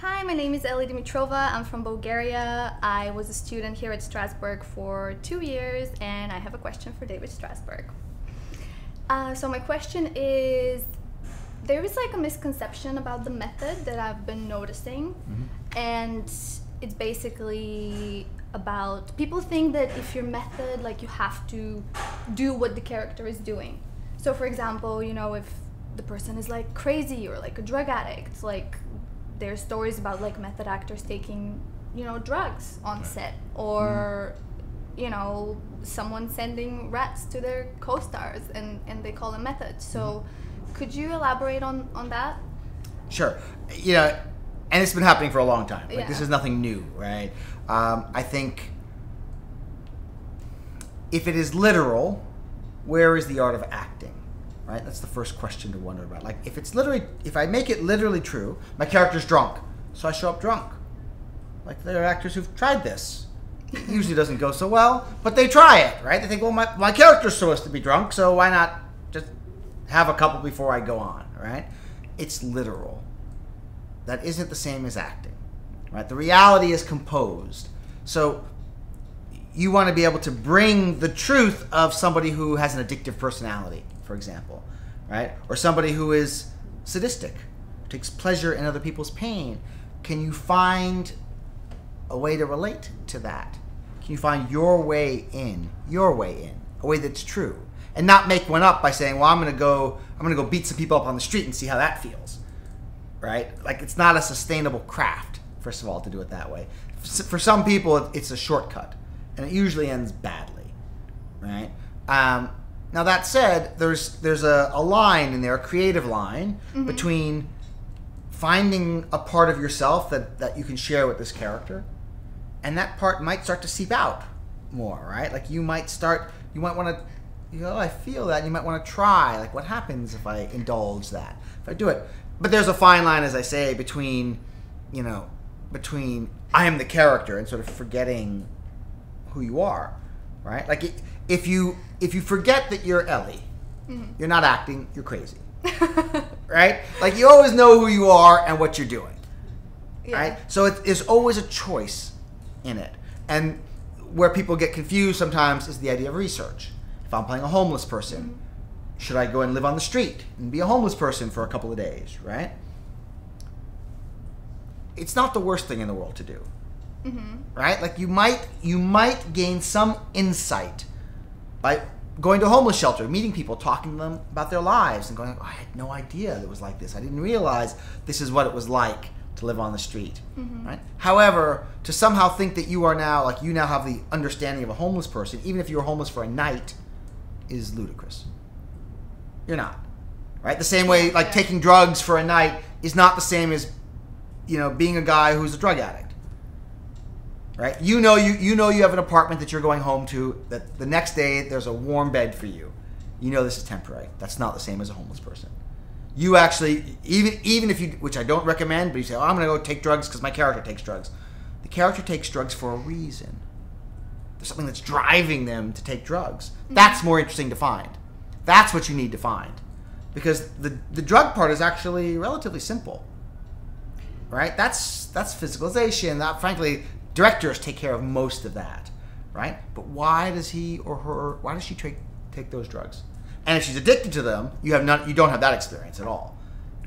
Hi, my name is Ellie Dimitrova. I'm from Bulgaria. I was a student here at Strasberg for 2 years, and I have a question for David Strasberg. So my question is, there is like a misconception about the method that I've been noticing, and it's basically about people think that if your method, like, you have to do what the character is doing. So for example, you know, if the person is like crazy or like a drug addict, like there's stories about like method actors taking, you know, drugs on set, or you know, someone sending rats to their co-stars and they call them methods. So could you elaborate on that? Sure. You know, and it's been happening for a long time. Like, this is nothing new, right? I think if it is literal, where is the art of acting? Right? That's the first question to wonder about. Like, if I make it literally true, my character's drunk, so I show up drunk. Like, there are actors who've tried this. It usually doesn't go so well, but they try it, right? They think, well, my character's supposed to be drunk, so why not just have a couple before I go on, right? It's literal. That isn't the same as acting, right? The reality is composed. So you want to be able to bring the truth of somebody who has an addictive personality, for example, right? Or somebody who is sadistic, takes pleasure in other people's pain. Can you find a way to relate to that? Can you find your way in, a way that's true, and not make one up by saying, well, I'm gonna go beat some people up on the street and see how that feels, right? Like, it's not a sustainable craft, first of all, to do it that way. For some people, it's a shortcut, and it usually ends badly, right? Now that said, there's a line in there, a creative line, between finding a part of yourself that you can share with this character, and that part might start to seep out more, right? Like, you might want to, you know, I feel that, and you might want to try, like, what happens if I indulge that, if I do it? But there's a fine line, as I say, between I am the character and sort of forgetting who you are, right? Like, if you forget that you're Ellie, you're not acting, you're crazy, right? Like, you always know who you are and what you're doing, right? So there's always a choice in it. And where people get confused sometimes is the idea of research. If I'm playing a homeless person, should I go and live on the street and be a homeless person for a couple of days, right? It's not the worst thing in the world to do, right? Like, you might gain some insight by going to a homeless shelter, meeting people, talking to them about their lives, and going, oh, I had no idea it was like this. I didn't realize this is what it was like to live on the street, right? However, to somehow think that you now have the understanding of a homeless person, even if you were homeless for a night, is ludicrous. You're not, right? The same way, like, taking drugs for a night is not the same as, you know, being a guy who's a drug addict, right? You know you have an apartment that you're going home to, that the next day there's a warm bed for you. You know this is temporary. That's not the same as a homeless person. You actually, even if you, which I don't recommend, but you say, oh, I'm going to go take drugs because my character takes drugs. The character takes drugs for a reason. There's something that's driving them to take drugs. That's more interesting to find. That's what you need to find. Because the drug part is actually relatively simple, right? That's physicalization. That, frankly, directors take care of most of that, right? But why does he or her, why does she take those drugs? And if she's addicted to them, you don't have that experience at all,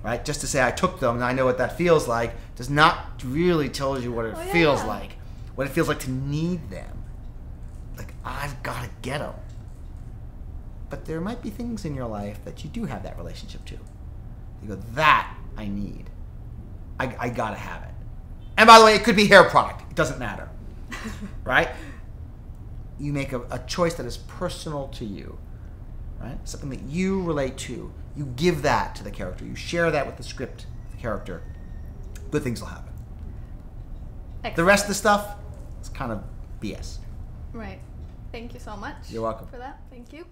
right? Just to say I took them and I know what that feels like does not really tell you what it feels like. What it feels like to need them. Like, I've got to get them. But there might be things in your life that you do have that relationship to. You go, that I need. I got to have it. And by the way, it could be hair product. It doesn't matter, right? You make a choice that is personal to you, right? Something that you relate to. You give that to the character. You share that with the script, the character. Good things will happen. Excellent. The rest of the stuff is kind of BS. Right. Thank you so much. You're welcome. For that. Thank you.